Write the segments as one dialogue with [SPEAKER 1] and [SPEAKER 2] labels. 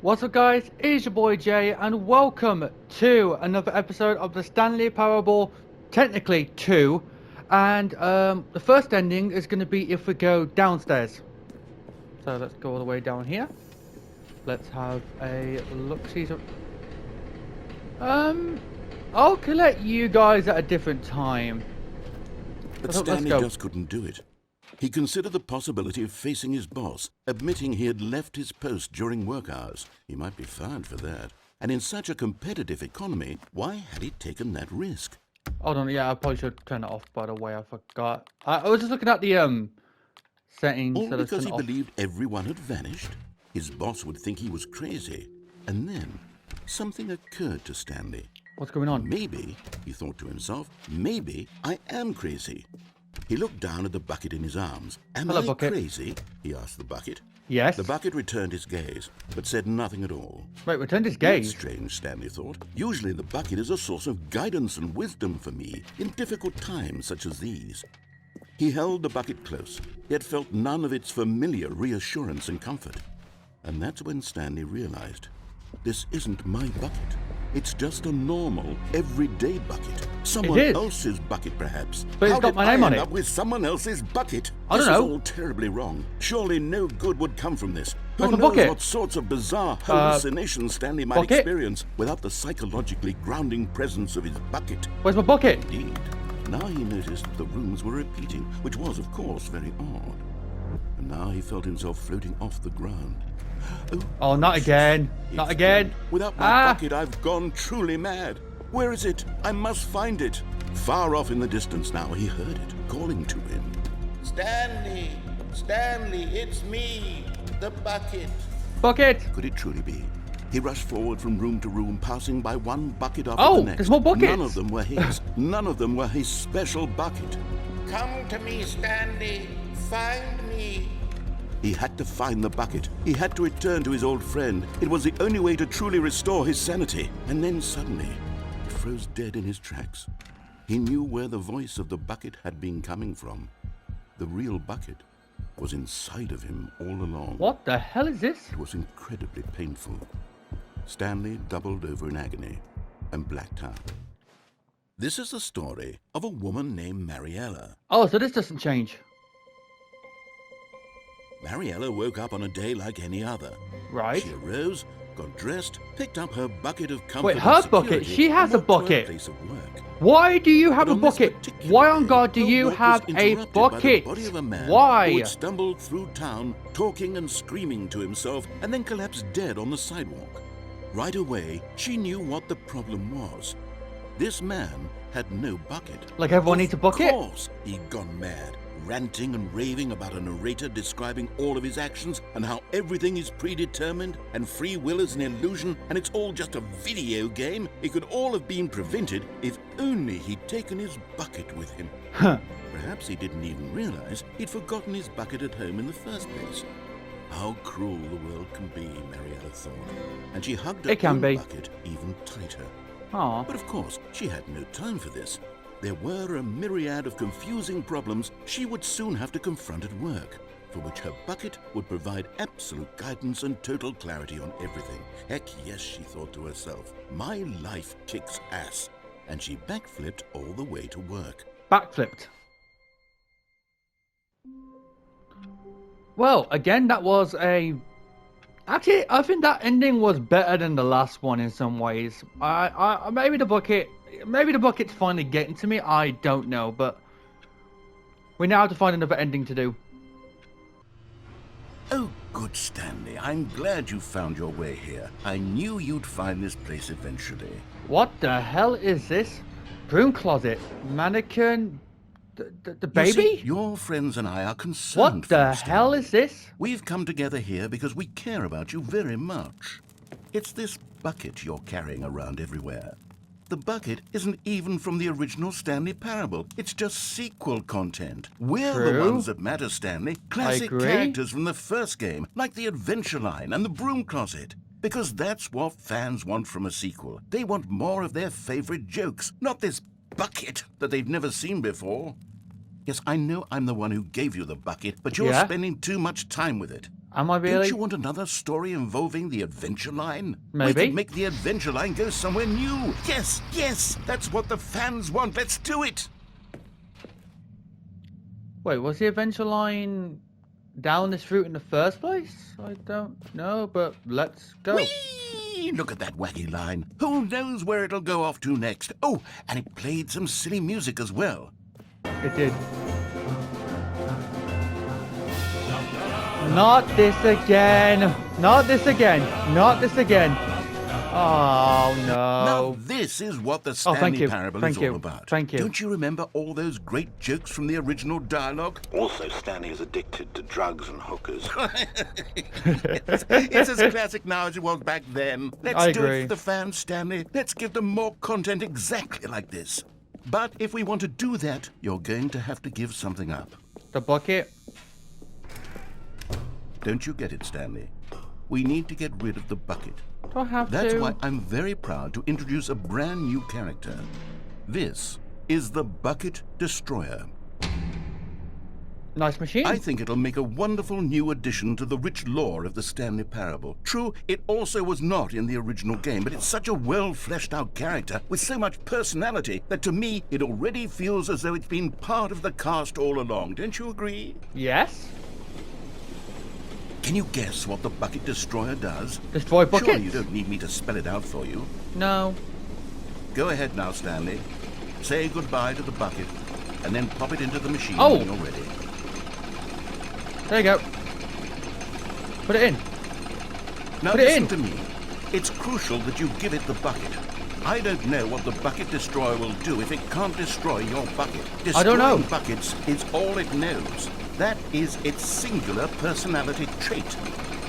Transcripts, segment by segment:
[SPEAKER 1] What's up guys, it's your boy Jay and welcome to another episode of the Stanley Parable, technically 2. And the first ending is going to be if we go downstairs. So let's go all the way down here. Let's have a look-see. I'll collect you guys at a different time.
[SPEAKER 2] But
[SPEAKER 1] Let's
[SPEAKER 2] Stanley
[SPEAKER 1] go.
[SPEAKER 2] just couldn't do it. He considered the possibility of facing his boss, admitting he had left his post during work hours. He might be fired for that. And in such a competitive economy, why had he taken that risk?
[SPEAKER 1] Hold on, yeah, I probably should turn it off, by the way, I forgot. I was just looking at the settings.
[SPEAKER 2] All
[SPEAKER 1] So let's
[SPEAKER 2] because
[SPEAKER 1] turn
[SPEAKER 2] he
[SPEAKER 1] it off.
[SPEAKER 2] believed everyone had vanished? His boss would think he was crazy. And then, something occurred to Stanley.
[SPEAKER 1] What's going on?
[SPEAKER 2] Maybe, he thought to himself, maybe I am crazy. He looked down at the bucket in his arms. Am
[SPEAKER 1] Hello,
[SPEAKER 2] I
[SPEAKER 1] bucket.
[SPEAKER 2] crazy? He asked the bucket.
[SPEAKER 1] Yes.
[SPEAKER 2] The bucket returned his gaze, but said nothing at all.
[SPEAKER 1] Wait, returned his
[SPEAKER 2] That's
[SPEAKER 1] gaze.
[SPEAKER 2] strange, Stanley thought. Usually the bucket is a source of guidance and wisdom for me in difficult times such as these. He held the bucket close, yet felt none of its familiar reassurance and comfort. And that's when Stanley realized, this isn't my bucket. It's just a normal, everyday bucket. Someone
[SPEAKER 1] is.
[SPEAKER 2] else's bucket, perhaps.
[SPEAKER 1] But it's
[SPEAKER 2] How
[SPEAKER 1] got
[SPEAKER 2] did
[SPEAKER 1] my name
[SPEAKER 2] I
[SPEAKER 1] on
[SPEAKER 2] end
[SPEAKER 1] it.
[SPEAKER 2] up with someone else's bucket?
[SPEAKER 1] I don't
[SPEAKER 2] This
[SPEAKER 1] know.
[SPEAKER 2] is all terribly wrong. Surely no good would come from this.
[SPEAKER 1] Where's
[SPEAKER 2] Who
[SPEAKER 1] the
[SPEAKER 2] knows
[SPEAKER 1] bucket?
[SPEAKER 2] what sorts of bizarre hallucinations Stanley might
[SPEAKER 1] bucket?
[SPEAKER 2] experience without the psychologically grounding presence of his bucket.
[SPEAKER 1] Where's my bucket?
[SPEAKER 2] Indeed, now he noticed the rooms were repeating, which was, of course, very odd. And now he felt himself floating off the ground.
[SPEAKER 1] Oh, not again.
[SPEAKER 2] He
[SPEAKER 1] Not
[SPEAKER 2] exclaimed,
[SPEAKER 1] again.
[SPEAKER 2] Without my bucket, I've gone truly mad. Where is it? I must find it. Far off in the distance now, he heard it, calling to him.
[SPEAKER 3] Stanley! Stanley, it's me, the bucket.
[SPEAKER 1] Bucket.
[SPEAKER 2] Could it truly be? He rushed forward from room to room, passing by one bucket after
[SPEAKER 1] Oh,
[SPEAKER 2] the next.
[SPEAKER 1] there's more buckets.
[SPEAKER 2] None of them were his. None of them were his special bucket.
[SPEAKER 3] Come to me, Stanley. Find me.
[SPEAKER 2] He had to find the bucket. He had to return to his old friend. It was the only way to truly restore his sanity. And then suddenly, it froze dead in his tracks. He knew where the voice of the bucket had been coming from. The real bucket was inside of him all along.
[SPEAKER 1] What the hell is this?
[SPEAKER 2] It was incredibly painful. Stanley doubled over in agony and blacked out. This is the story of a woman named Mariella.
[SPEAKER 1] Oh, so this doesn't change.
[SPEAKER 2] Mariella woke up on a day like any other.
[SPEAKER 1] Right.
[SPEAKER 2] She arose, got dressed, picked up her bucket of comfort.
[SPEAKER 1] Wait,
[SPEAKER 2] and
[SPEAKER 1] her bucket?
[SPEAKER 2] security,
[SPEAKER 1] She has
[SPEAKER 2] and
[SPEAKER 1] a
[SPEAKER 2] walked to her
[SPEAKER 1] bucket.
[SPEAKER 2] place of work.
[SPEAKER 1] Why do you have
[SPEAKER 2] But
[SPEAKER 1] a
[SPEAKER 2] on this
[SPEAKER 1] bucket?
[SPEAKER 2] particular
[SPEAKER 1] Why on
[SPEAKER 2] day,
[SPEAKER 1] God do
[SPEAKER 2] her
[SPEAKER 1] you
[SPEAKER 2] work
[SPEAKER 1] have
[SPEAKER 2] was
[SPEAKER 1] a
[SPEAKER 2] interrupted by the
[SPEAKER 1] bucket?
[SPEAKER 2] body of a man Who
[SPEAKER 1] Why?
[SPEAKER 2] had stumbled through town, talking and screaming to himself, and then collapsed dead on the sidewalk. Right away, she knew what the problem was. This man had no bucket.
[SPEAKER 1] Like everyone needs a bucket?
[SPEAKER 2] Of course, he'd gone mad, ranting and raving about a narrator describing all of his actions and how everything is predetermined and free will is an illusion and it's all just a video game. It could all have been prevented if only he'd taken his bucket with him.
[SPEAKER 1] Huh.
[SPEAKER 2] Perhaps he didn't even realize he'd forgotten his bucket at home in the first place. How cruel the world can be, Mariella thought, and she hugged her
[SPEAKER 1] It can
[SPEAKER 2] own
[SPEAKER 1] be.
[SPEAKER 2] bucket even tighter.
[SPEAKER 1] Aw.
[SPEAKER 2] But of course, she had no time for this. There were a myriad of confusing problems she would soon have to confront at work, for which her bucket would provide absolute guidance and total clarity on everything. Heck yes, she thought to herself, my life kicks ass. And she backflipped all the way to work.
[SPEAKER 1] Backflipped. Well, again, that was a... Actually, I think that ending was better than the last one in some ways. Maybe the bucket's finally getting to me. I don't know, but we now have to find another ending to do.
[SPEAKER 2] Oh, good, Stanley. I'm glad you found your way here. I knew you'd find this place eventually.
[SPEAKER 1] What the hell is this? Broom closet, mannequin, the
[SPEAKER 2] You
[SPEAKER 1] baby?
[SPEAKER 2] see, your friends and I are concerned
[SPEAKER 1] What
[SPEAKER 2] for
[SPEAKER 1] the
[SPEAKER 2] you,
[SPEAKER 1] hell
[SPEAKER 2] Stanley.
[SPEAKER 1] is this?
[SPEAKER 2] We've come together here because we care about you very much. It's this bucket you're carrying around everywhere. The bucket isn't even from the original Stanley Parable. It's just sequel content. We're the
[SPEAKER 1] True.
[SPEAKER 2] ones that matter, Stanley. Classic
[SPEAKER 1] agree.
[SPEAKER 2] characters from the first game, like the Adventure Line and the Broom Closet. Because that's what fans want from a sequel. They want more of their favorite jokes, not this bucket that they've never seen before. Yes, I know I'm the one who gave you the bucket, but you're
[SPEAKER 1] Yeah?
[SPEAKER 2] spending too much time with it.
[SPEAKER 1] Am I really?
[SPEAKER 2] Don't you want another story involving the adventure line?
[SPEAKER 1] Maybe.
[SPEAKER 2] We could make the adventure line go somewhere new. Yes, yes, that's what the fans want. Let's do it.
[SPEAKER 1] Wait, was the adventure line down this route in the first place? I don't know, but let's go.
[SPEAKER 2] Whee! Look at that wacky line. Who knows where it'll go off to next? Oh, and it played some silly music as well.
[SPEAKER 1] It did. Not this again. Not this again. Not this again. Oh, no.
[SPEAKER 2] Now, this is what the Stanley Parable is all about.
[SPEAKER 1] Thank you.
[SPEAKER 2] Don't you remember all those great jokes from the original dialogue?
[SPEAKER 3] Also, Stanley is addicted to drugs and hookers.
[SPEAKER 2] It's as classic now as it was back then. Let's
[SPEAKER 1] I
[SPEAKER 2] do
[SPEAKER 1] agree.
[SPEAKER 2] it for the fans, Stanley. Let's give them more content exactly like this. But if we want to do that, you're going to have to give something up.
[SPEAKER 1] The bucket.
[SPEAKER 2] Don't you get it, Stanley? We need to get rid of the bucket.
[SPEAKER 1] Do I have
[SPEAKER 2] That's
[SPEAKER 1] to?
[SPEAKER 2] why I'm very proud to introduce a brand new character. This is the Bucket Destroyer.
[SPEAKER 1] Nice machine.
[SPEAKER 2] I think it'll make a wonderful new addition to the rich lore of the Stanley Parable. True, it also was not in the original game, but it's such a well-fleshed-out character with so much personality that to me it already feels as though it's been part of the cast all along. Don't you agree?
[SPEAKER 1] Yes.
[SPEAKER 2] Can you guess what the Bucket Destroyer does?
[SPEAKER 1] Destroy buckets.
[SPEAKER 2] Surely you don't need me to spell it out for you.
[SPEAKER 1] No.
[SPEAKER 2] Go ahead now, Stanley. Say goodbye to the bucket, and then pop it into the machine
[SPEAKER 1] Oh.
[SPEAKER 2] when you're ready.
[SPEAKER 1] There you go. Put it in.
[SPEAKER 2] Now
[SPEAKER 1] Put it
[SPEAKER 2] listen
[SPEAKER 1] in.
[SPEAKER 2] to me. It's crucial that you give it the bucket. I don't know what the Bucket Destroyer will do if it can't destroy your bucket.
[SPEAKER 1] I don't know.
[SPEAKER 2] Destroying buckets is all it knows. That is its singular personality trait.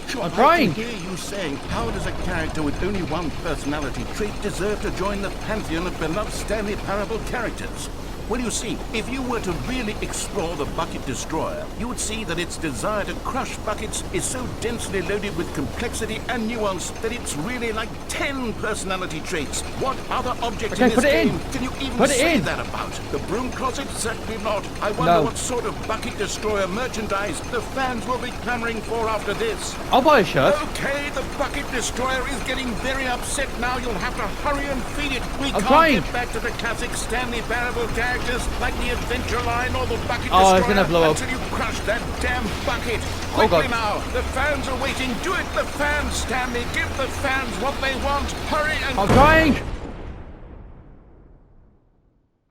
[SPEAKER 2] Sure,
[SPEAKER 1] I'm trying.
[SPEAKER 2] I can hear you saying, how does a character with only one personality trait deserve to join the pantheon of beloved Stanley Parable characters? Well, you see, if you were to really explore the Bucket Destroyer, you would see that its desire to crush buckets is so densely loaded with complexity and nuance that it's really like 10 personality traits. What other object
[SPEAKER 1] Okay,
[SPEAKER 2] in this
[SPEAKER 1] put it in.
[SPEAKER 2] game can you even
[SPEAKER 1] Put it
[SPEAKER 2] say
[SPEAKER 1] in.
[SPEAKER 2] that about? The broom closet? Certainly not. I wonder
[SPEAKER 1] No.
[SPEAKER 2] what sort of Bucket Destroyer merchandise the fans will be clamoring for after this.
[SPEAKER 1] I'll buy a shirt.
[SPEAKER 2] Okay, the Bucket Destroyer is getting very upset now. You'll have to hurry and feed it. We can't
[SPEAKER 1] trying.
[SPEAKER 2] get back to the classic Stanley Parable characters like the Adventure Line or the Bucket
[SPEAKER 1] Oh,
[SPEAKER 2] Destroyer
[SPEAKER 1] it's gonna blow up.
[SPEAKER 2] until you crush that damn bucket.
[SPEAKER 1] Oh,
[SPEAKER 2] Quickly
[SPEAKER 1] God.
[SPEAKER 2] now, the fans are waiting. Do it, the fans, Stanley. Give the fans what they want. Hurry and...
[SPEAKER 1] I'm trying.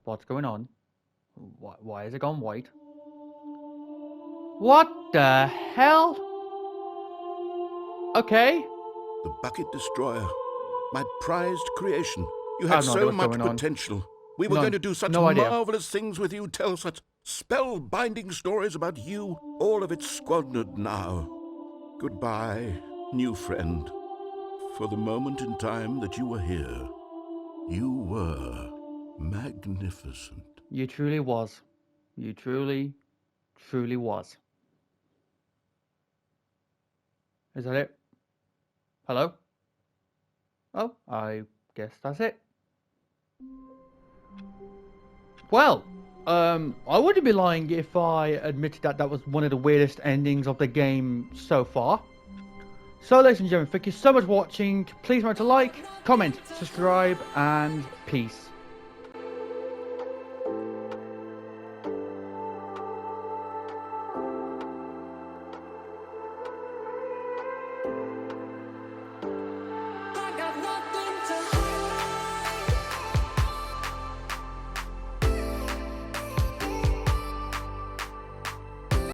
[SPEAKER 1] What's going on? Why has it gone white? What the hell? Okay.
[SPEAKER 2] The Bucket Destroyer, my prized creation. You
[SPEAKER 1] I
[SPEAKER 2] had
[SPEAKER 1] have no idea
[SPEAKER 2] so
[SPEAKER 1] what's
[SPEAKER 2] much
[SPEAKER 1] going on.
[SPEAKER 2] potential. We were
[SPEAKER 1] None.
[SPEAKER 2] going to do such
[SPEAKER 1] No idea.
[SPEAKER 2] marvelous things with you, tell such spellbinding stories about you. All of it squandered now. Goodbye, new friend. For the moment in time that you were here, you were magnificent.
[SPEAKER 1] You truly was. You truly, truly was. Is that it? Hello? Oh, I guess that's it. Well, I wouldn't be lying if I admitted that that was one of the weirdest endings of the game so far. So, ladies and gentlemen, thank you so much for watching. Please remember to like, comment, subscribe, and peace.